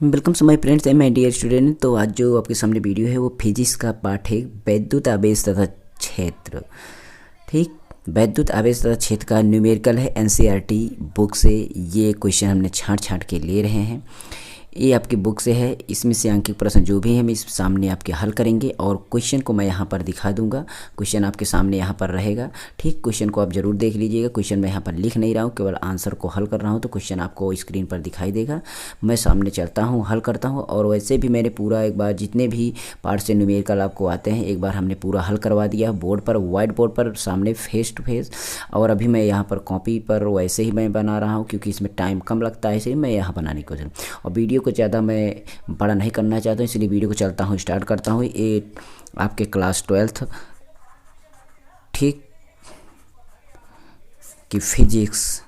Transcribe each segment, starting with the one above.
Welcome to my friends and my dear student. तो आज जो आपके सामने वीडियो है वो फिजिक्स का पाठ है, वैद्युत आवेश तथा क्षेत्र। ठीक, वैद्युत आवेश तथा क्षेत्र का न्यूमेरिकल है। एनसीईआरटी बुक से ये क्वेश्चन हमने छांट छांट के ले रहे हैं। ये आपकी बुक से है। इसमें से अंकित प्रश्न जो भी हैं हम इस सामने आपके हल करेंगे और क्वेश्चन को मैं यहाँ पर दिखा दूंगा। क्वेश्चन आपके सामने यहाँ पर रहेगा। ठीक, क्वेश्चन को आप जरूर देख लीजिएगा। क्वेश्चन मैं यहाँ पर लिख नहीं रहा हूँ, केवल आंसर को हल कर रहा हूँ, तो क्वेश्चन आपको स्क्रीन पर दिखाई देगा। मैं सामने चलता हूँ, हल करता हूँ। और वैसे भी मैंने पूरा एक बार जितने भी पार्ट से न्यूमेरिकल आपको आते हैं एक बार हमने पूरा हल करवा दिया बोर्ड पर, वाइट बोर्ड पर सामने फेस टू फेस। और अभी मैं यहाँ पर कॉपी पर वैसे ही मैं बना रहा हूँ क्योंकि इसमें टाइम कम लगता है, इसलिए मैं यहाँ बनाने की कोशिश। और वीडियो को ज़्यादा मैं बड़ा नहीं करना चाहता हूँ, इसलिए वीडियो को चलता हूँ, स्टार्ट करता हूँ। ये आपके क्लास 12th ठीक की फिजिक्स,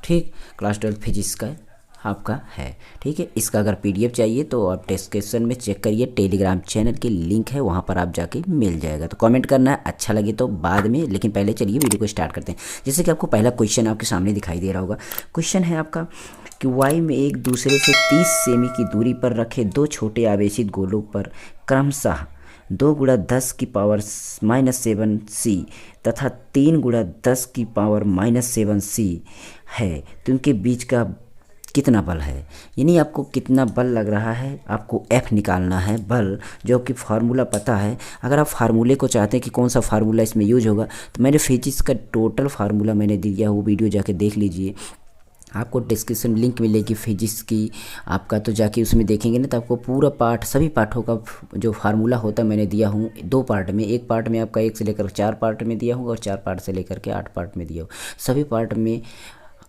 ठीक क्लास 12 फिजिक्स का आपका है। ठीक है, इसका अगर पीडीएफ चाहिए तो आप डिस्क्रिप्शन में चेक करिए, टेलीग्राम चैनल की लिंक है, वहाँ पर आप जाके मिल जाएगा। तो कमेंट करना है, अच्छा लगे तो बाद में, लेकिन पहले चलिए वीडियो को स्टार्ट करते हैं। जैसे कि आपको पहला क्वेश्चन आपके सामने दिखाई दे रहा होगा। क्वेश्चन है आपका कि वाई में एक दूसरे से 30 सेमी की दूरी पर रखे दो छोटे आवेशित गोलों पर क्रमशः 2 गुणा 10 की पावर -7c तथा 3 गुणा 10 की पावर -7c है, तो उनके बीच का कितना बल है। यानी आपको कितना बल लग रहा है, आपको F निकालना है बल, जो कि फार्मूला पता है। अगर आप फार्मूले को चाहते हैं कि कौन सा फार्मूला इसमें यूज होगा, तो मैंने फिजिक्स का टोटल फार्मूला मैंने दिया, वो वीडियो जाके देख लीजिए, आपको डिस्क्रिप्शन में लिंक मिलेगी फिजिक्स की आपका। तो जाके उसमें देखेंगे ना तो आपको पूरा पाठ, सभी पाठों का जो फार्मूला होता है मैंने दिया हूँ 2 पार्ट में। एक पार्ट में आपका 1 से लेकर 4 पार्ट में दिया हूँ और 4 पार्ट से लेकर के 8 पार्ट में दिया हूँ। सभी पार्ट में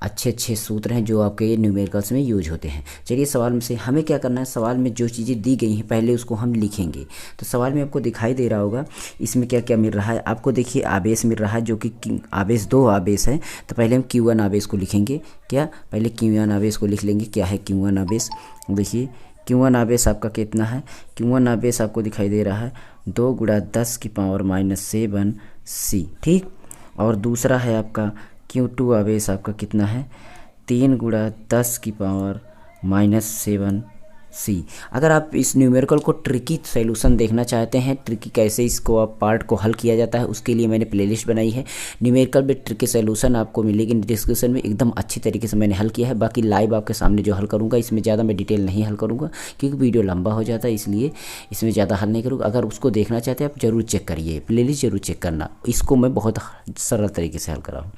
अच्छे अच्छे सूत्र हैं जो आपके न्यूमेरिकल्स में यूज होते हैं। चलिए सवाल में से हमें क्या करना है, सवाल में जो चीज़ें दी गई हैं पहले उसको हम लिखेंगे। तो सवाल में आपको दिखाई दे रहा होगा इसमें क्या क्या मिल रहा है। आपको देखिए आवेश मिल रहा है, जो कि आवेश 2 आवेश है। तो पहले हम Q1 आवेश को लिखेंगे। क्या, पहले Q1 आवेश को लिख लेंगे। क्या है Q1 आवेश, देखिए Q1 आवेश आपका कितना है। Q1 आवेश आपको दिखाई दे रहा है 2 गुणा 10 की पावर -7c। ठीक, और दूसरा है आपका Q2 आवेश आपका कितना है 3 गुणा 10 की पावर -7c। अगर आप इस न्यूमेरिकल को ट्रिकी सॉल्यूशन देखना चाहते हैं, ट्रिकी कैसे इसको आप पार्ट को हल किया जाता है, उसके लिए मैंने प्लेलिस्ट बनाई है। न्यूमेरिकल में ट्रिकी सॉल्यूशन आपको मिलेगी डिस्क्रिप्शन में, एकदम अच्छी तरीके से मैंने हल किया है। बाकी लाइव आपके सामने जो हल करूँगा इसमें ज़्यादा मैं डिटेल नहीं हल करूँगा क्योंकि वीडियो लंबा हो जाता है, इसलिए इसमें ज़्यादा हल नहीं करूँगा। अगर उसको देखना चाहते हैं आप जरूर चेक करिए, प्लेलिस्ट जरूर चेक करना, इसको मैं बहुत सरल तरीके से हल करा हूँ।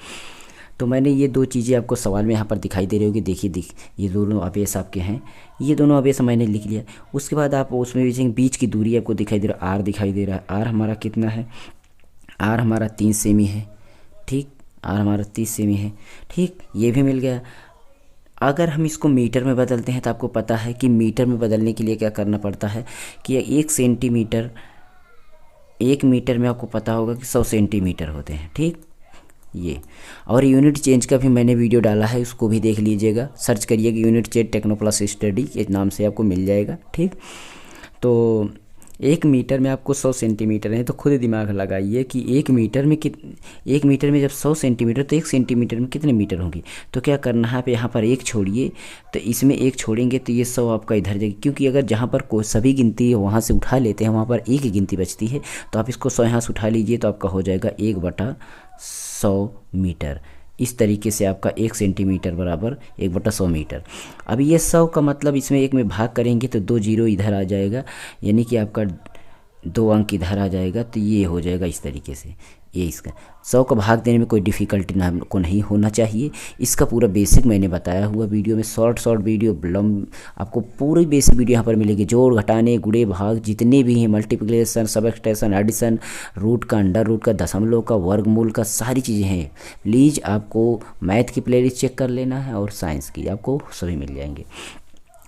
तो मैंने ये 2 चीज़ें आपको सवाल में यहाँ पर दिखाई दे रही होगी, देखिए ये दोनों आवेश आपके हैं, ये दोनों आवेश मैंने लिख लिया। उसके बाद आप उसमें बीच की दूरी आपको दिखाई दे रहा है, R दिखाई दे रहा है। R हमारा कितना है, R हमारा 3 सेमी है। ठीक, R हमारा 30 सेमी है। ठीक, ये भी मिल गया। अगर हम इसको मीटर में बदलते हैं तो आपको पता है कि मीटर में बदलने के लिए क्या करना पड़ता है कि 1 सेंटीमीटर, 1 मीटर में आपको पता होगा कि 100 सेंटीमीटर होते हैं। ठीक, ये और यूनिट चेंज का भी मैंने वीडियो डाला है, उसको भी देख लीजिएगा, सर्च करिएगा यूनिट चेंज टेक्नोप्लस स्टडी के नाम से आपको मिल जाएगा। ठीक, तो 1 मीटर में आपको 100 सेंटीमीटर है, तो खुद दिमाग लगाइए कि 1 मीटर में 1 मीटर में जब 100 सेंटीमीटर तो 1 सेंटीमीटर में कितने मीटर होंगे। तो क्या करना है, आप यहाँ पर 1 छोड़िए, तो इसमें 1 छोड़ेंगे तो ये 100 आपका इधर जाएगी, क्योंकि अगर जहाँ पर कोई सभी गिनती वहाँ से उठा लेते हैं वहाँ पर एक ही गिनती बचती है। तो आप इसको 100 यहाँ से उठा लीजिए तो आपका हो जाएगा 1/100 मीटर। इस तरीके से आपका 1 सेंटीमीटर बराबर 1/100 मीटर। अब ये 100 का मतलब इसमें 1 में भाग करेंगे तो 2 जीरो इधर आ जाएगा, यानी कि आपका 2 अंक इधर आ जाएगा, तो ये हो जाएगा इस तरीके से। ये इसका 100 का भाग देने में कोई डिफ़िकल्टी ना को नहीं होना चाहिए। इसका पूरा बेसिक मैंने बताया हुआ वीडियो में, शॉर्ट वीडियो आपको पूरी बेसिक वीडियो यहाँ पर मिलेगी। जोड़ घटाने गुणे भाग जितने भी हैं, मल्टीप्लिकेशन, सबट्रैक्शन, एडिशन, रूट का, अंडर रूट का, दशमलव का, वर्गमूल का, सारी चीज़ें हैं। प्लीज़ आपको मैथ की प्लेलिस्ट चेक कर लेना है और साइंस की, आपको सभी मिल जाएंगे।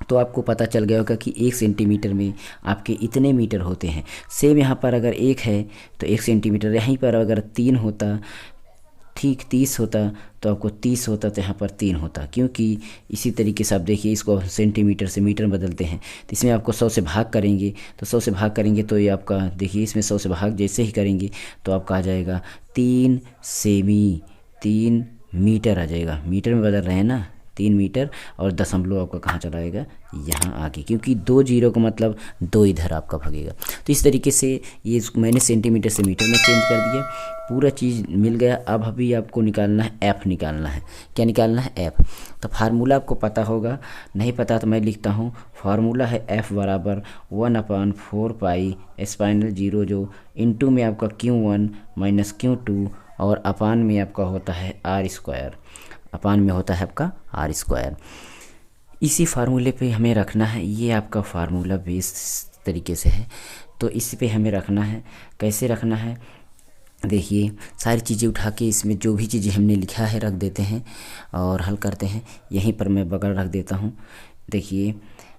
तो आपको पता चल गया होगा कि 1 सेंटीमीटर में आपके इतने मीटर होते हैं। सेम यहाँ पर अगर 1 है तो 1 सेंटीमीटर, यहीं पर अगर 3 होता, ठीक 30 होता तो आपको 30 होता, तो यहाँ पर 3 होता, क्योंकि इसी तरीके से आप देखिए इसको सेंटीमीटर से मीटर में बदलते हैं। तो इसमें आपको 100 से भाग करेंगे, तो 100 से भाग करेंगे तो ये आपका देखिए इसमें 100 से भाग जैसे ही करेंगे तो आपका आ जाएगा 3 सेमी, 3 मीटर आ जाएगा। मीटर में बदल रहे हैं ना, 3 मीटर, और दशमलव आपका कहाँ चला जाएगा, यहाँ आके, क्योंकि 2 जीरो का मतलब 2 इधर आपका भागेगा। तो इस तरीके से ये मैंने सेंटीमीटर से मीटर में चेंज कर दिया, पूरा चीज़ मिल गया। अब अभी आपको निकालना है एफ़, निकालना है, क्या निकालना है, एफ़। तो फार्मूला आपको पता होगा, नहीं पता तो मैं लिखता हूँ। फार्मूला है एफ़ बराबर 1/4 पाई स्पाइनल जीरो, जो इनटू में आपका Q1 माइनस Q2, और अपान में आपका होता है R², अपान में होता है आपका R²। इसी फार्मूले पे हमें रखना है, ये आपका फार्मूला बेस तरीके से है, तो इस पे हमें रखना है। कैसे रखना है, देखिए सारी चीज़ें उठा के इसमें जो भी चीज़ें हमने लिखा है रख देते हैं और हल करते हैं। यहीं पर मैं बगल रख देता हूँ। देखिए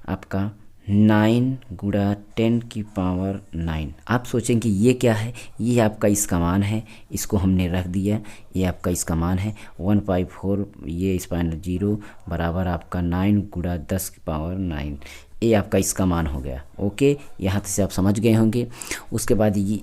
आपका 9 गुणा 10 की पावर 9। आप सोचेंगे ये क्या है, ये आपका इसका मान है, इसको हमने रख दिया, ये आपका इसका मान है 1/4, ये स्पाइनल जीरो बराबर आपका 9 गुणा 10 की पावर 9, ये आपका इसका मान हो गया। ओके, यहाँ से आप समझ गए होंगे। उसके बाद ये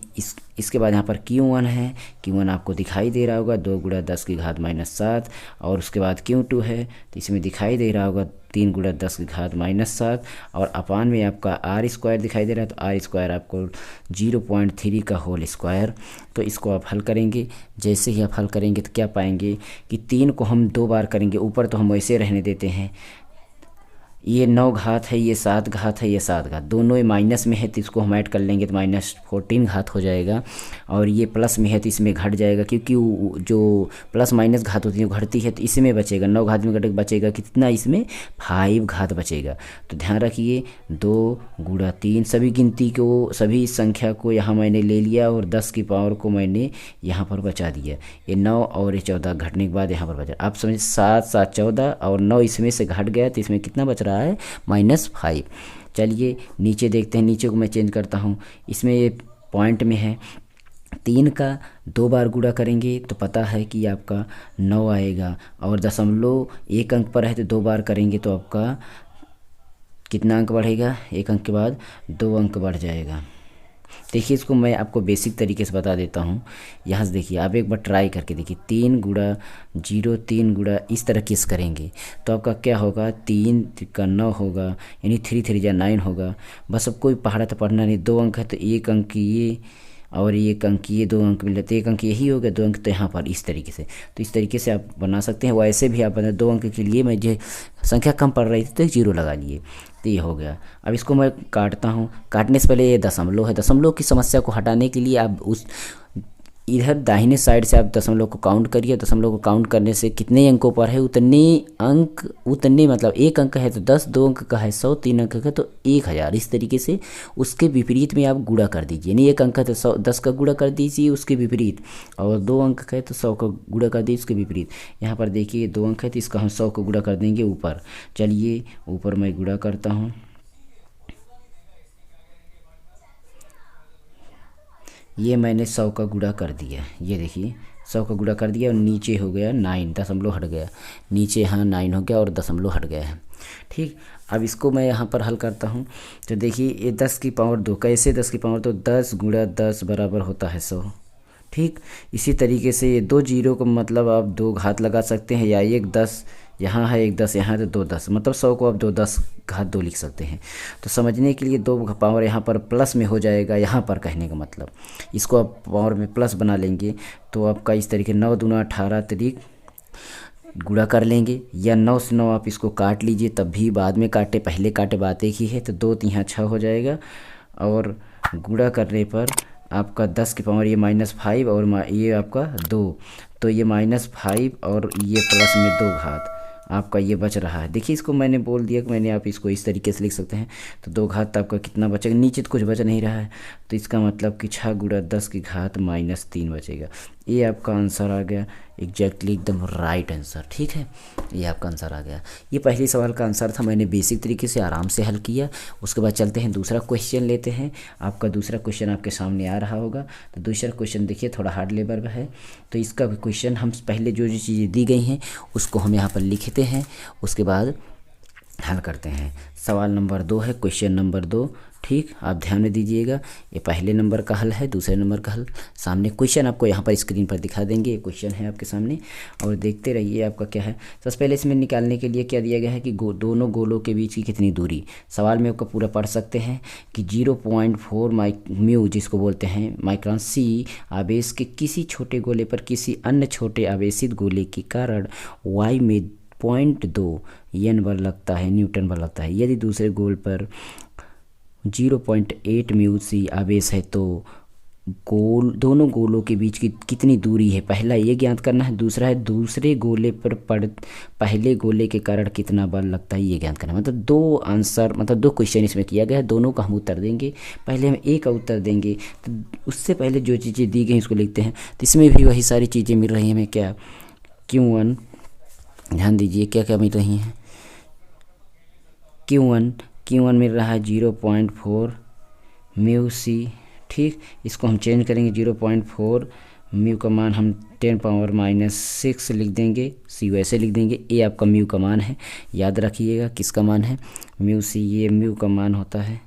इसके बाद यहाँ पर Q1 है, Q1 आपको दिखाई दे रहा होगा 2 गुणा 10 की घात -7, और उसके बाद Q2 है, तो इसमें दिखाई दे रहा होगा 3 गुणा 10 की घात -7, और अपान में आपका R² दिखाई दे रहा है, तो R² आपको 0.3 का होल स्क्वायर। तो इसको आप हल करेंगे, जैसे ही आप हल करेंगे तो क्या पाएंगे कि 3 को हम 2 बार करेंगे, ऊपर तो हम वैसे रहने देते हैं, ये 9 घात है, ये 7 घात है, ये 7 घात, दोनों ये माइनस में है तो इसको हम ऐड कर लेंगे तो -14 घात हो जाएगा, और ये प्लस में है तो इसमें घट जाएगा, क्योंकि जो प्लस माइनस घात होती है वो घटती है, तो इसमें बचेगा 9 घात में घट बचेगा कितना, इसमें 5 घात बचेगा। तो ध्यान रखिए 2 गुणा 3, सभी गिनती को, सभी संख्या को यहाँ मैंने ले लिया और 10 की पावर को मैंने यहाँ पर बचा दिया। ये 9 और ये 14 घटने के बाद यहाँ पर बचा, आप समझे 7 7 14 और 9 इसमें से घट गया, तो इसमें कितना बच रहा है, -5। चलिए नीचे देखते हैं, नीचे को मैं चेंज करता हूँ। इसमें ये पॉइंट में है, 3 का 2 बार गुणा करेंगे तो पता है कि आपका 9 आएगा, और दशमलव 1 अंक पर है तो 2 बार करेंगे तो आपका कितना अंक बढ़ेगा, 1 अंक के बाद 2 अंक बढ़ जाएगा। देखिए इसको मैं आपको बेसिक तरीके से बता देता हूँ। यहाँ से देखिए आप एक बार ट्राई करके देखिए, 3 गुणा 0 3 गुणा इस तरह किस करेंगे तो आपका क्या होगा, 3 का 9 होगा, यानी 3 3 जा 9 होगा। बस अब कोई पहाड़ा तो पढ़ना नहीं, 2 अंक है तो 1 अंक ये और 1 अंक ये, 2 अंक मिल जाते, 1 अंक यही हो गया, 2 अंक तो यहाँ पर इस तरीके से। तो इस तरीके से आप बना सकते हैं। वैसे भी आप बना 2 अंक के लिए मैं जो संख्या कम पड़ रही थी तो 0 लगा लिए, तो ये हो गया। अब इसको मैं काटता हूँ, काटने से पहले ये दशमलव है, दशमलव की समस्या को हटाने के लिए आप उस इधर दाहिने साइड से आप दशमलव को काउंट करिए। दशमलव को काउंट करने से कितने अंकों पर है उतने अंक, उतने मतलब 1 अंक है तो 10, 2 अंक का है 100, 3 अंक का तो 1000। इस तरीके से उसके विपरीत में आप गुणा कर दीजिए, यानी 1 अंक है तो 100 10 का गुणा कर दीजिए उसके विपरीत, और 2 अंक है तो 100 का गुणा कर दीजिए उसके विपरीत। यहाँ पर देखिए 2 अंक है तो इसका हम 100 को गुणा कर देंगे ऊपर। चलिए ऊपर मैं गुणा करता हूँ, ये मैंने 100 का गुणा कर दिया, ये देखिए 100 का गुणा कर दिया, और नीचे हो गया 9, दशमलव हट गया, नीचे यहाँ 9 हो गया और दशमलव हट गया है। ठीक, अब इसको मैं यहाँ पर हल करता हूँ। तो देखिए ये 10 की पावर 2, कैसे 10 की पावर, तो 10 गुणा 10 बराबर होता है 100। ठीक, इसी तरीके से ये 2 जीरो को मतलब आप 2 घात लगा सकते हैं, या 1 10 यहाँ है, 1 10 यहाँ है तो 2 10, मतलब 100 को आप 2 10 घात 2 लिख सकते हैं। तो समझने के लिए 2 पावर यहाँ पर प्लस में हो जाएगा, यहाँ पर कहने का मतलब इसको आप पावर में प्लस बना लेंगे तो आपका इस तरीके 9 दूना 18 तरीक गुणा कर लेंगे, या 9 से 9 आप इसको काट लीजिए, तब भी बाद में काटे पहले काटे बात एक ही है, तो 2 3 6 हो जाएगा, और गुणा करने पर आपका 10 की पावर ये -5 और ये आपका 2, तो ये -5 और ये प्लस में 2 घात आपका ये बच रहा है। देखिए इसको मैंने बोल दिया कि मैंने, आप इसको इस तरीके से लिख सकते हैं। तो 2 घात आपका कितना बचेगा, नीचे तो कुछ बच नहीं रहा है, तो इसका मतलब कि 6 गुणा 10 की घात -3 बचेगा। ये आपका आंसर आ गया, एग्जैक्टली एकदम राइट आंसर। ठीक है, ये आपका आंसर आ गया। ये पहले सवाल का आंसर था, मैंने बेसिक तरीके से आराम से हल किया। उसके बाद चलते हैं दूसरा क्वेश्चन लेते हैं। आपका दूसरा क्वेश्चन आपके सामने आ रहा होगा। तो दूसरा क्वेश्चन देखिए थोड़ा हार्ड लेवल में है, तो इसका क्वेश्चन हम पहले जो चीज़ें दी गई हैं उसको हम यहाँ पर लिखते हैं, उसके बाद हल करते हैं। सवाल नंबर 2 है, क्वेश्चन नंबर 2, ठीक, आप ध्यान में दीजिएगा। ये पहले नंबर का हल है, दूसरे नंबर का हल सामने क्वेश्चन आपको यहाँ पर स्क्रीन पर दिखा देंगे। ये क्वेश्चन है आपके सामने और देखते रहिए आपका क्या है। सबसे पहले इसमें निकालने के लिए क्या दिया गया है कि दोनों गोलों के बीच की कितनी दूरी। सवाल में आपका पूरा पढ़ सकते हैं कि 0.4 म्यू जिसको बोलते हैं माइक्रोन सी आवेश के किसी छोटे गोले पर किसी अन्य छोटे आवेशित गोले के कारण वाई में 0.2 एन बल लगता है, न्यूटन बल लगता है। यदि दूसरे गोल पर 0.8 म्यू सी आवेश है तो दोनों गोलों के बीच की कितनी दूरी है, पहला ये ज्ञात करना है। दूसरा है दूसरे गोले पर पहले गोले के कारण कितना बल लगता है, ये ज्ञात करना है। मतलब दो क्वेश्चन इसमें किया गया है, दोनों का हम उत्तर देंगे। पहले हम ए का उत्तर देंगे तो उससे पहले जो चीज़ें दी गई इसको लिखते हैं। तो इसमें भी वही सारी चीज़ें मिल रही हैं हमें। क्या Q1, ध्यान दीजिए क्या क्या मिल रही हैं। Q1 मिल रहा है 0.4 म्यू सी। ठीक, इसको हम चेंज करेंगे। 0.4 म्यू का मान हम 10⁻⁻6 लिख देंगे, सी वैसे लिख देंगे। ए आपका म्यू का मान है, याद रखिएगा किसका मान है, म्यू सी। ये म्यू का मान होता है,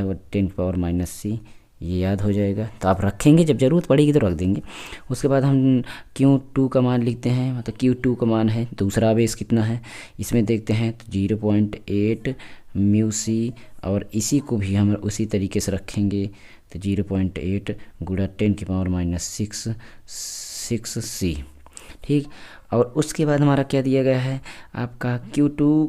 वो 10⁻⁻6, ये याद हो जाएगा। तो आप रखेंगे, जब ज़रूरत पड़ेगी तो रख देंगे। उसके बाद हम Q2 का मान लिखते हैं। मतलब Q2 का मान है दूसरा आवेश कितना है इसमें देखते हैं तो 0.8 म्यू सी, और इसी को भी हम उसी तरीके से रखेंगे तो 0.8 गुणा 10⁻⁻6 सी। ठीक, और उसके बाद हमारा क्या दिया गया है आपका Q2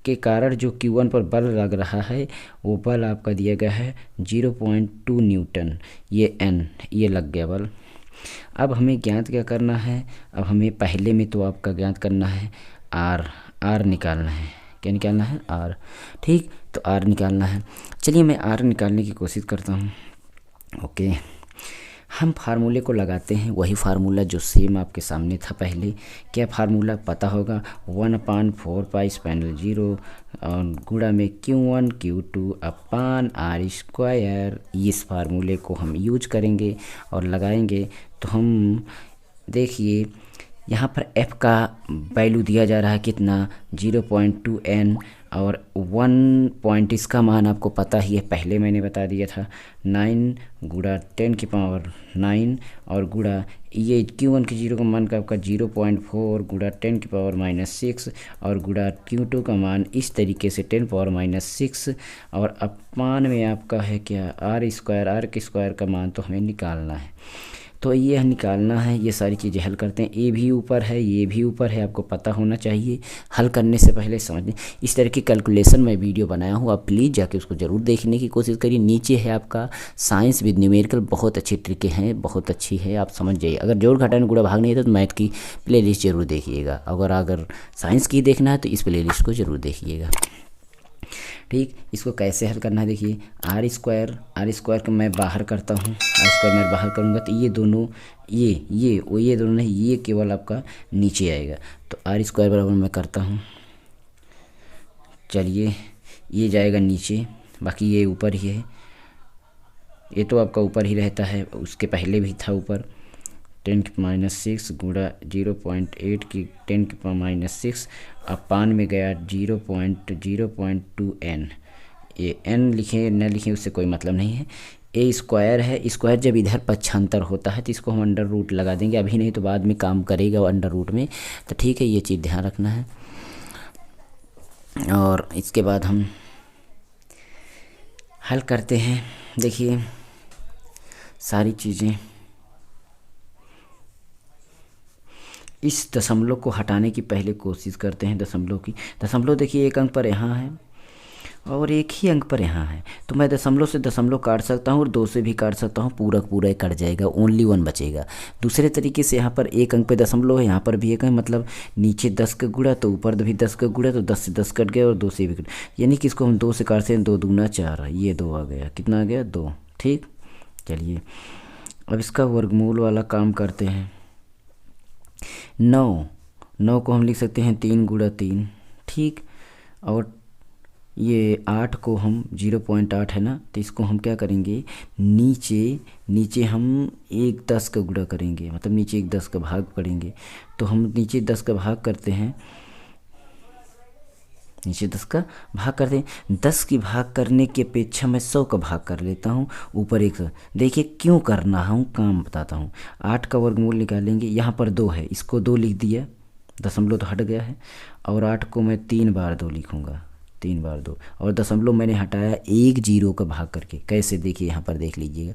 के कारण जो Q1 पर बल लग रहा है वो बल आपका दिया गया है 0.2 न्यूटन। ये लग गया बल। अब हमें ज्ञात क्या करना है, अब हमें पहले में तो आपका ज्ञात करना है आर निकालना है। क्या निकालना है? आर। ठीक, तो आर निकालना है। चलिए मैं आर निकालने की कोशिश करता हूँ। ओके, हम फार्मूले को लगाते हैं, वही फार्मूला जो सेम आपके सामने था पहले। क्या फार्मूला पता होगा? 1/4 पाई स्पाइनल 0 और गुणा में Q1 Q2 upon R square. इस फार्मूले को हम यूज करेंगे और लगाएंगे तो हम देखिए यहाँ पर f का वैल्यू दिया जा रहा है कितना, 0.2 n, और 1 पॉइंट इसका मान आपको पता ही है, पहले मैंने बता दिया था 9 गुणा 10⁻9 और गुणा ये Q1 के 0 का मान का आपका 0.4 गुणा 10⁻⁻6 और गुणा Q2 का मान इस तरीके से 10⁻⁻6 और अपान में आपका है क्या आर के स्क्वायर का मान तो हमें निकालना है। तो ये निकालना है, ये सारी चीज़ें हल करते हैं। ए भी ऊपर है, ये भी ऊपर है, आपको पता होना चाहिए। हल करने से पहले समझने इस तरह की कैलकुलेशन मैं वीडियो बनाया हूँ, आप प्लीज़ जाके उसको ज़रूर देखने की कोशिश करिए। नीचे है आपका साइंस विद न्यूमेरिकल, बहुत अच्छी ट्रिकें हैं, बहुत अच्छी है, आप समझ जाइए। अगर जोड़ घटाने गुणा भाग नहीं था तो मैथ की प्लेलिस्ट ज़रूर देखिएगा। अगर साइंस की देखना है तो इस प्लेलिस्ट को ज़रूर देखिएगा। ठीक, इसको कैसे हल करना है देखिए। आर स्क्वायर को मैं बाहर करता हूँ, आर स्क्वायर मैं बाहर करूँगा तो ये दोनों ये दोनों नहीं, ये केवल आपका नीचे आएगा। तो आर स्क्वायर बराबर मैं करता हूँ, चलिए ये जाएगा नीचे, बाकी ये ऊपर ही है। ये तो आपका ऊपर ही रहता है, उसके पहले भी था ऊपर। 10⁻6 गुणा 0.8 की 10⁻6 अपान में गया 0.2 n। ये n लिखें न लिखें उससे कोई मतलब नहीं है। ए स्क्वायर है, स्क्वायर जब इधर पक्षांतर होता है तो इसको हम अंडर रूट लगा देंगे, अभी नहीं तो बाद में काम करेगा वो अंडर रूट में। तो ठीक है, ये चीज़ ध्यान रखना है। और इसके बाद हम हल करते हैं। देखिए सारी चीज़ें, इस दशमलव को हटाने की पहले कोशिश करते हैं। दशमलव देखिए एक अंक पर यहाँ है और एक ही अंक पर यहाँ है, तो मैं दशमलव से दशमलव काट सकता हूँ और 2 से भी काट सकता हूँ, पूरा कट जाएगा, ओनली 1 बचेगा। दूसरे तरीके से यहाँ पर एक अंक पे दशमलव है, यहाँ पर भी एक अंक, मतलब नीचे 10 का गुणा तो ऊपर भी 10 का गुणा, तो 10 से 10 कट गया और 2 से भी कट, यानी कि इसको हम 2 से काटते हैं, 2 दूना 4, ये 2 आ गया, कितना आ गया 2। ठीक, चलिए अब इसका वर्गमूल वाला काम करते हैं। 9 को हम लिख सकते हैं 3 गुणा 3। ठीक, और ये 8 को हम 0.8 है ना, तो इसको हम क्या करेंगे, नीचे हम 1 10 का गुणा करेंगे, मतलब नीचे 1 10 का भाग पड़ेंगे। तो हम नीचे 10 का भाग करते हैं, नीचे 10 का भाग कर दें। 10 की भाग करने की अपेक्षा मैं 100 का भाग कर लेता हूँ, ऊपर एक। देखिए क्यों करना हूँ काम बताता हूँ। 8 का वर्गमूल निकालेंगे, यहाँ पर 2 है, इसको 2 लिख दिया, दशमलव तो हट गया है, और 8 को मैं 3 बार 2 लिखूँगा, 3 बार 2, और दशमलव मैंने हटाया एक जीरो का भाग करके। कैसे, देखिए यहाँ पर देख लीजिएगा,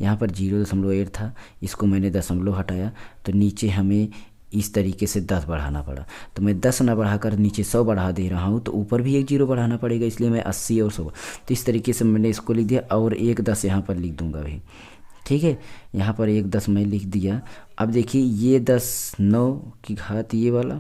यहाँ पर 0.8 था, इसको मैंने दशमलव हटाया, तो नीचे हमें इस तरीके से 10 बढ़ाना पड़ा। तो मैं 10 ना बढ़ाकर नीचे 100 बढ़ा दे रहा हूँ, तो ऊपर भी एक जीरो बढ़ाना पड़ेगा, इसलिए मैं 80 और 100। तो इस तरीके से मैंने इसको लिख दिया, और एक 10 यहाँ पर लिख दूंगा भी। ठीक है, यहाँ पर एक 10 मैं लिख दिया। अब देखिए ये 10 9 की घात ये वाला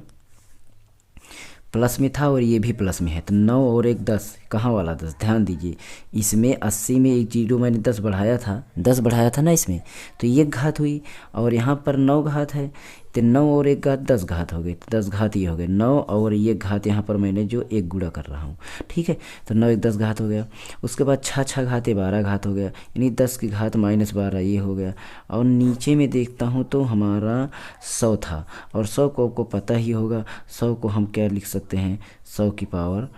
प्लस में था, और ये भी प्लस में है, तो 9 और एक 10, कहाँ वाला 10, ध्यान दीजिए। इसमें 80 में एक जीरो मैंने 10 बढ़ाया था, 10 बढ़ाया था ना इसमें, तो ये घात हुई, और यहाँ पर 9 घात है, तो 9 और एक घात 10 घात हो गई, तो 10 घात ये हो गए 9, और ये घात यहाँ पर मैंने जो एक गुणा कर रहा हूँ। ठीक है, तो 9 एक 10 घात हो गया। उसके बाद 6 घात 12 घात हो गया, यानी 10 की घात -12 ये हो गया। और नीचे में देखता हूँ तो हमारा 100 था, और 100 को पता ही होगा, 100 को हम क्या लिख सकते हैं, 100 की पावर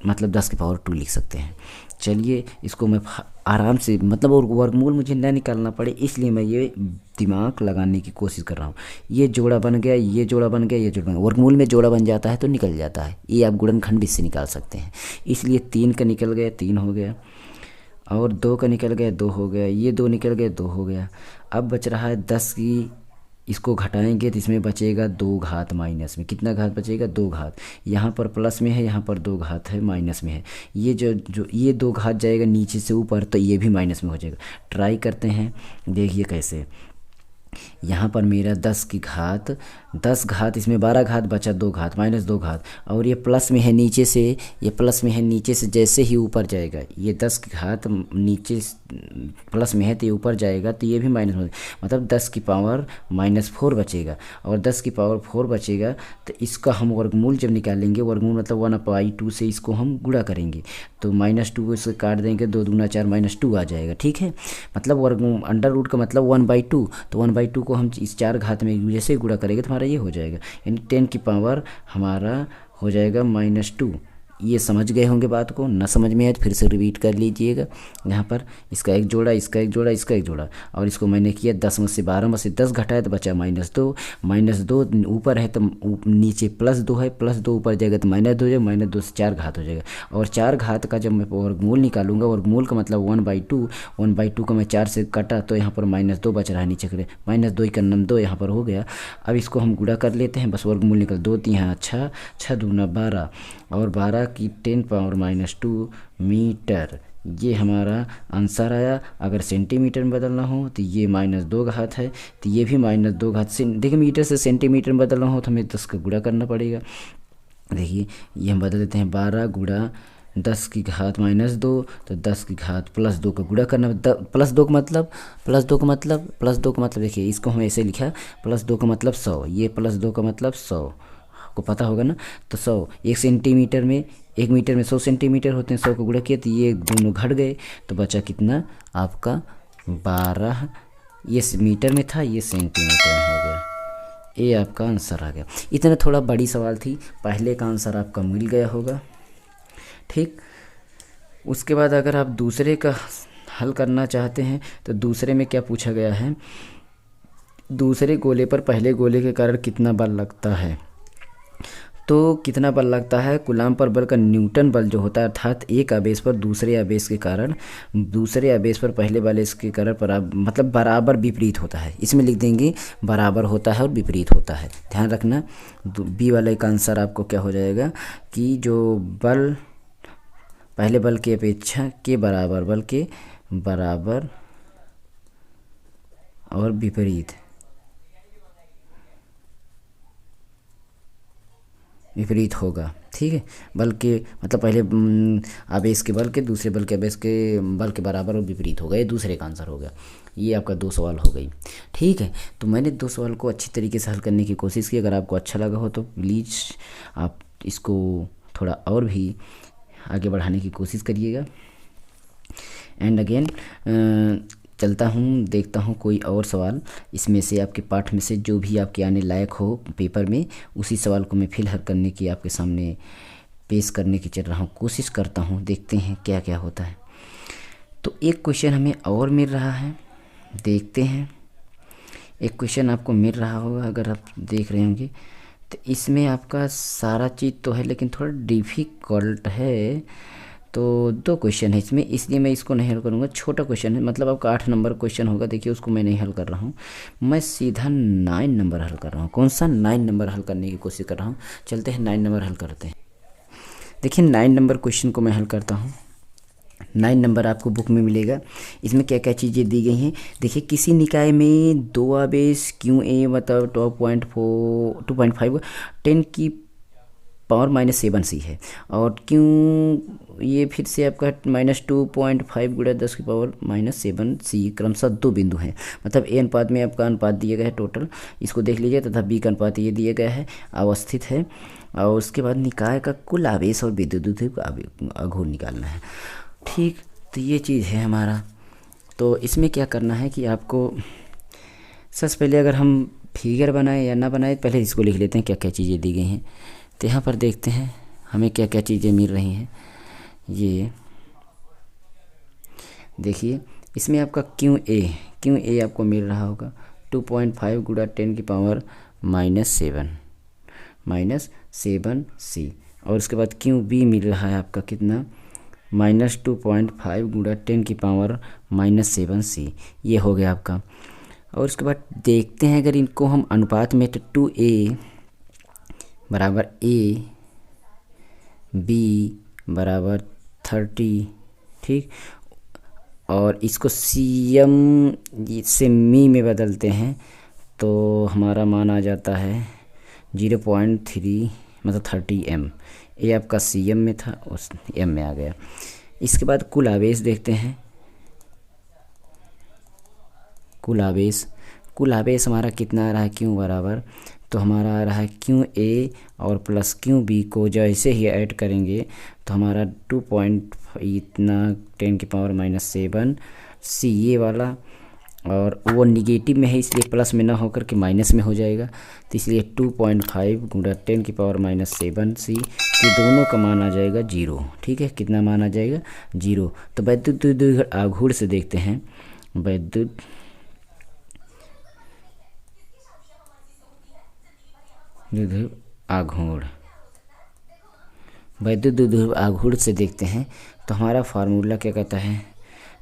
मतलब 10 की पावर 2 लिख सकते हैं। चलिए इसको मैं आराम से, मतलब और वर्गमूल मुझे न निकालना पड़े, इसलिए मैं ये दिमाग लगाने की कोशिश कर रहा हूँ। ये जोड़ा बन गया, ये जोड़ा बन गया, ये जोड़ा बन गया। वर्गमूल में जोड़ा बन जाता है तो निकल जाता है, ये आप गुणनखंड भी इससे निकाल सकते हैं। इसलिए 3 का निकल गया, 3 हो गया, और 2 का निकल गया, 2 हो गया, ये 2 निकल गया, 2 हो गया। अब बच रहा है 10 की, इसको घटाएंगे तो इसमें बचेगा 2 घात माइनस में, कितना घात बचेगा, 2 घात। यहाँ पर प्लस में है, यहाँ पर 2 घात है, माइनस में है। ये जो ये 2 घात जाएगा नीचे से ऊपर, तो ये भी माइनस में हो जाएगा। ट्राई करते हैं, देखिए कैसे। यहाँ पर मेरा 10 की घात, 10 घात, इसमें 12 घात बचा, 2 घात -2 घात, और ये प्लस में है नीचे से, ये प्लस में है नीचे से, जैसे ही ऊपर जाएगा ये 10 की घात नीचे प्लस में है तो ये ऊपर जाएगा, तो ये भी माइनस हो, मतलब 10 की पावर -4 बचेगा। और 10 की पावर 4 बचेगा, तो इसका हम वर्गमूल जब निकालेंगे, वर्गमूल मतलब 1/2 से इसको हम गुणा करेंगे, तो -2 से काट देंगे, 2 दूना 4, -2 आ जाएगा। ठीक है, मतलब वर्गमूल अंडर रूट का मतलब 1/2, तो 1/2 को हम इस 4 घात में जैसे गुणा करेंगे तो हमारा ये हो जाएगा, यानी 10 की पावर हमारा हो जाएगा -2। ये समझ गए होंगे बात को, ना समझ में आए तो फिर से रिपीट कर लीजिएगा। यहाँ पर इसका एक जोड़ा, इसका एक जोड़ा, इसका एक जोड़ा, और इसको मैंने किया 10 में से 12 में से 10 घटाया तो बचा -2, -2 ऊपर है तो नीचे +2 है, +2 ऊपर जाएगा तो -2 हो जाएगा, -2 से 4 घात हो जाएगा। और 4 घात का जब मैं वर्गमूल निकालूंगा, वर्गमूल का मतलब 1/2, 1/2 को मैं 4 से काटा तो यहाँ पर -2 बच रहा है नीचे करे, -2 का 2 यहाँ पर हो गया। अब इसको हम गुणा कर लेते हैं, बस वर्गमूल निकल, 2 3 6, 6 दूना 12, और 12 की 10 पावर -2 मीटर, ये हमारा आंसर आया। अगर सेंटीमीटर में बदलना हो तो ये -2 घात है, तो ये भी -2 घात से, देखिए मीटर से सेंटीमीटर में बदलना हो तो हमें 10 का गुणा करना पड़ेगा। देखिए ये हम बदल देते हैं, 12 गुणा 10 की घात -2, तो 10 की घात +2 का गुणा करना, +2 का मतलब, +2 का मतलब देखिए इसको हम ऐसे लिखा, +2 का मतलब 100, ये +2 का मतलब 100 को पता होगा ना, तो 100, 1 सेंटीमीटर में, 1 मीटर में 100 सेंटीमीटर होते हैं, 100 को गुणा किया तो ये दोनों घट गए, तो बचा कितना आपका 12, ये मीटर में था, ये सेंटीमीटर में हो गया। ये आपका आंसर आ गया। इतना थोड़ा बड़ी सवाल थी, पहले का आंसर आपका मिल गया होगा। ठीक, उसके बाद अगर आप दूसरे का हल करना चाहते हैं तो दूसरे में क्या पूछा गया है, दूसरे गोले पर पहले गोले के कारण कितना बल लगता है। तो कितना बल लगता है, कूलाम पर बल का न्यूटन बल जो होता है, अर्थात एक आवेश पर दूसरे आवेश के कारण, दूसरे आवेश पर पहले वाले के कारण मतलब बराबर विपरीत होता है। इसमें लिख देंगे बराबर होता है और विपरीत होता है, ध्यान रखना। बी वाले का आंसर आपको क्या हो जाएगा कि जो बल पहले बल की अपेक्षा के बराबर, बल के बराबर और विपरीत होगा। ठीक है, बल के मतलब पहले आवेश के बल के दूसरे बल के आवेश के बल के बराबर और विपरीत होगा, ये दूसरे का आंसर हो गया। ये आपका 2 सवाल हो गई। ठीक है, तो मैंने 2 सवाल को अच्छी तरीके से हल करने की कोशिश की। अगर आपको अच्छा लगा हो तो प्लीज़ आप इसको थोड़ा और भी आगे बढ़ाने की कोशिश करिएगा। एंड अगेन चलता हूँ, देखता हूँ कोई और सवाल इसमें से, आपके पाठ में से जो भी आपके आने लायक हो पेपर में, उसी सवाल को मैं फिल हल करने की आपके सामने पेश करने की चल रहा हूँ, कोशिश करता हूँ, देखते हैं क्या क्या होता है। तो एक क्वेश्चन हमें और मिल रहा है, देखते हैं। एक क्वेश्चन आपको मिल रहा होगा अगर आप देख रहे होंगे, तो इसमें आपका सारा चीज़ तो है लेकिन थोड़ा डिफ़िकल्ट है। तो 2 क्वेश्चन है इसमें, इसलिए मैं इसको नहीं हल करूँगा। छोटा क्वेश्चन है, मतलब आपका 8 नंबर क्वेश्चन होगा, देखिए उसको मैं नहीं हल कर रहा हूँ, मैं सीधा 9 नंबर हल कर रहा हूँ। कौन सा? 9 नंबर हल करने की कोशिश कर रहा हूँ। चलते हैं 9 नंबर हल करते हैं। देखिए 9 नंबर क्वेश्चन को मैं हल करता हूँ। 9 नंबर आपको बुक में मिलेगा। इसमें क्या क्या चीज़ें दी गई हैं, देखिए किसी निकाय में 2 आवेश क्यू ए मतलब 2.5 10 की पावर -7c है, और क्यों ये फिर से आपका -2.5 गुणा 10 की पावर -7c क्रमशः 2 बिंदु हैं। मतलब ए अनुपात में आपका अनुपात दिया गया है टोटल, इसको देख लीजिए, तथा बी का अनुपात ये दिया गया है, अवस्थित है। और उसके बाद निकाय का कुल आवेश और विद्युत आघूर्ण निकालना है। ठीक, तो ये चीज़ है हमारा। तो इसमें क्या करना है कि आपको सबसे पहले अगर हम फिगर बनाए या ना बनाए, पहले इसको लिख लेते हैं क्या क्या चीज़ें दी गई हैं। तो यहाँ पर देखते हैं हमें क्या क्या चीज़ें मिल रही हैं। ये देखिए इसमें आपका क्यू ए आपको मिल रहा होगा 2.5 गुणा 10 की पावर -7c, और उसके बाद क्यू बी मिल रहा है आपका कितना, -2.5 गुणा 10 की पावर -7c, ये हो गया आपका। और उसके बाद देखते हैं अगर इनको हम अनुपात में, तो 2a बराबर a, b बराबर 30, ठीक, और इसको cm से मी में बदलते हैं तो हमारा मान आ जाता है 0.3 मतलब 30m। ये आपका cm में था, उस m में आ गया। इसके बाद कुल आवेश देखते हैं। कुल आवेश हमारा कितना आ रहा है, क्यू बराबर, तो हमारा आ रहा है क्यू ए और प्लस क्यू बी को जैसे ही ऐड करेंगे तो हमारा 10 की पावर -7c ये वाला, और वो निगेटिव में है इसलिए प्लस में ना होकर के माइनस में हो जाएगा, तो इसलिए 2.5 गुणा 10 की पावर -7c, ये दोनों का मान आ जाएगा 0। ठीक है, कितना मान आ जाएगा, 0। तो वैद्युत आघूर्ण से देखते हैं, वैद्युत आघूर्ण से देखते हैं तो हमारा फार्मूला क्या कहता है,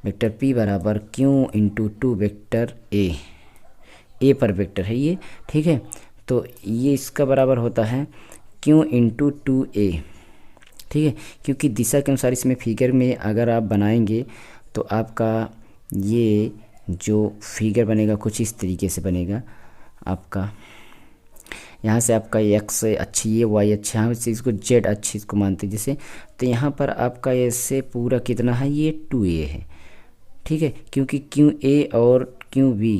वेक्टर P बराबर Q इंटू 2 वेक्टर A पर वेक्टर है ये, ठीक है। तो ये इसका बराबर होता है Q इंटू 2A, ठीक है, क्योंकि दिशा के अनुसार इसमें फिगर में अगर आप बनाएंगे तो आपका ये जो फिगर बनेगा कुछ इस तरीके से बनेगा। आपका यहाँ से आपका एक्स अच्छी, ये वाई अच्छा, यहाँ से इसको जेड अच्छी इसको मानते हैं जैसे, तो यहाँ पर आपका ऐसे पूरा कितना है, ये 2a है, ठीक है, क्योंकि क्यू ए और क्यू बी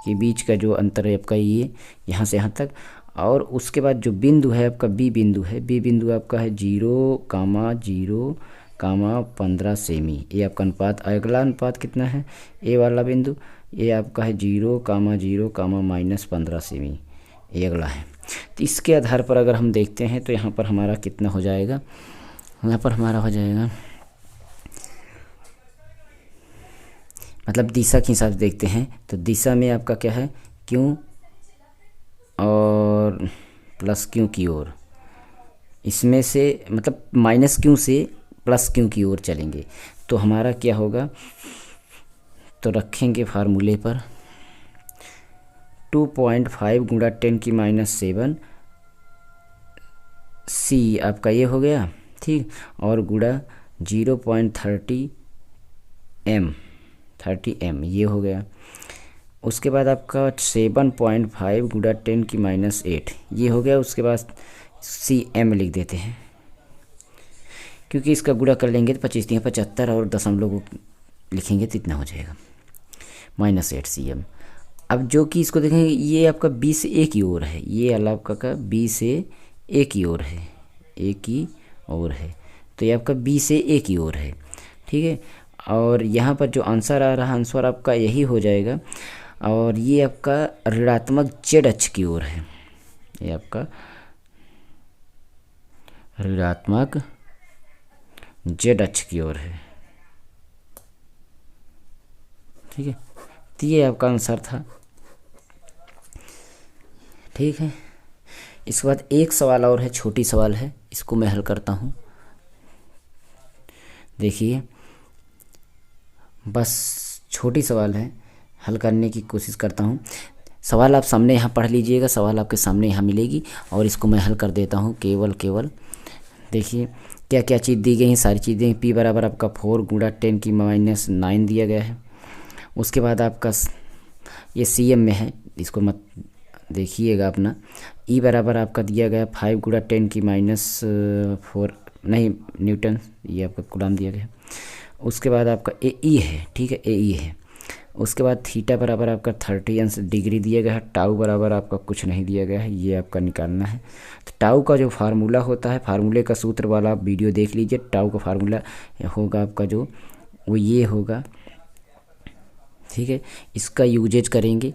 के बीच का जो अंतर है आपका ये यहाँ से यहाँ तक। और उसके बाद जो बिंदु है आपका बी बिंदु है, बी बिंदु आपका है 0,0,15 सेमी, ये आपका अनुपात। अगला अनुपात कितना है, ए वाला बिंदु, ये आपका है 0,0,-15 सेमी, ये अगला है। तो इसके आधार पर अगर हम देखते हैं तो यहाँ पर हमारा कितना हो जाएगा, यहाँ पर हमारा हो जाएगा, मतलब दिशा के हिसाब से देखते हैं तो दिशा में आपका क्या है, क्यों और प्लस क्यों की ओर, इसमें से मतलब माइनस क्यों से प्लस क्यों की ओर चलेंगे तो हमारा क्या होगा, तो रखेंगे फार्मूले पर 2.5 गुणा 10 की -7 c आपका ये हो गया, ठीक, और गुणा 0.30m ये हो गया। उसके बाद आपका 7.5 गुणा 10 की -8 ये हो गया। उसके बाद cm लिख देते हैं, क्योंकि इसका गुणा कर लेंगे तो 25×75 और दशमलव लिखेंगे तो इतना हो जाएगा -8 cm। अब जो कि इसको देखेंगे ये आपका बी से ए की ओर है, ये वाला आपका बी से ए की ओर है, ए की ओर है, तो ये आपका बी से ए की ओर है, ठीक है। और यहाँ पर जो आंसर आ रहा है, आंसर आपका यही हो जाएगा, और ये आपका ऋणात्मक जेड अक्ष की ओर है, ये आपका ऋणात्मक जेड अक्ष की ओर है। ठीक है, तो ये आपका आंसर था। ठीक है, इसके बाद एक सवाल और है, छोटी सवाल है, इसको मैं हल करता हूँ। देखिए, बस छोटी सवाल है, हल करने की कोशिश करता हूँ। सवाल आप सामने यहाँ पढ़ लीजिएगा, सवाल आपके सामने यहाँ मिलेगी और इसको मैं हल कर देता हूँ केवल। देखिए क्या क्या चीज़ दी गई हैं, सारी चीज़ें। पी बराबर आपका 4 गुणा 10 की -9 दिया गया है। उसके बाद आपका ये CM में है, इसको मत देखिएगा अपना। ई बराबर आपका दिया गया 5 गुणा 10 की -4 नहीं न्यूटन, ये आपका कूलम दिया गया। उसके बाद आपका AE है, ठीक है, AE है। उसके बाद थीटा बराबर आपका 30 डिग्री दिया गया है। टाउ बराबर आपका कुछ नहीं दिया गया है, ये आपका निकालना है। तो टाउ का जो फार्मूला होता है, फार्मूले का सूत्र वाला आप वीडियो देख लीजिए। टाउ का फार्मूला होगा आपका जो, वो ये होगा। ठीक है, इसका यूजेज करेंगे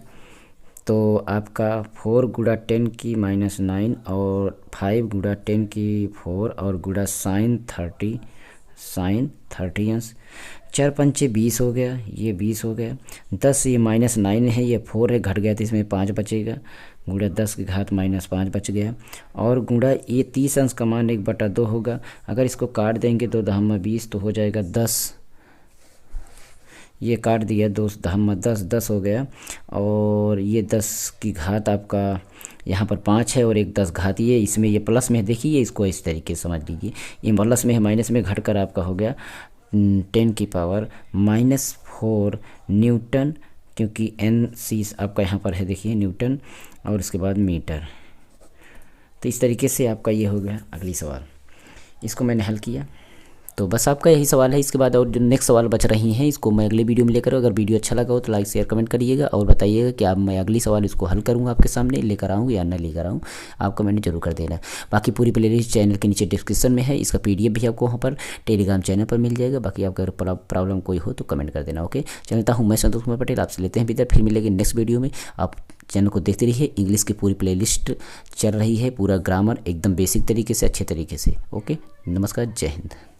तो आपका 4 गुणा 10 की -9 और 5 गुणा 10 की 4 और गुणा साइन 30 अंश। 4 पंचे 20 हो गया, ये 20 हो गया। 10 ये -9 है, ये 4 है, घट गया तो इसमें 5 बचेगा। गुणा 10 की घात -5 बच गया। और गुणा ये 30 अंश का मान 1/2 होगा। अगर इसको काट देंगे 2 दहम 20 तो हो जाएगा 10। ये काट दिया, 2 दहम 10 हो गया। और ये 10 की घात आपका यहाँ पर 5 है और एक 10 घात, ये इसमें ये प्लस में है। देखिए इसको इस तरीके से समझ लीजिए, ये प्लस में है, माइनस में घटकर आपका हो गया 10 की पावर -4 न्यूटन, क्योंकि NC आपका यहाँ पर है, देखिए न्यूटन, और उसके बाद मीटर। तो इस तरीके से आपका ये हो गया अगली सवाल। इसको मैंने हल किया। तो बस आपका यही सवाल है। इसके बाद और जो नेक्स्ट सवाल बच रही हैं, इसको मैं अगले वीडियो में लेकर, अगर वीडियो अच्छा लगा हो तो लाइक शेयर कमेंट करिएगा और बताइएगा कि आप मैं अगली सवाल इसको हल करूँगा आपके सामने, लेकर आऊँ या न लेकर आऊँ, आप कमेंट जरूर कर देना। बाकी पूरी प्लेलिस्ट चैनल के नीचे डिस्क्रिप्शन में है, इसका PDF भी आपको वहाँ पर टेलीग्राम चैनल पर मिल जाएगा। बाकी आपका प्रॉब्लम कोई हो तो कमेंट कर देना। ओके, चलता हूँ मैं संतोष कुमार पटेल, आपसे लेते हैं विदा, फिर मिलेंगे नेक्स्ट वीडियो में। आप चैनल को देखते रहिए, इंग्लिश की पूरी प्लेलिस्ट चल रही है, पूरा ग्रामर एकदम बेसिक तरीके से, अच्छे तरीके से। ओके, नमस्कार, जय हिंद।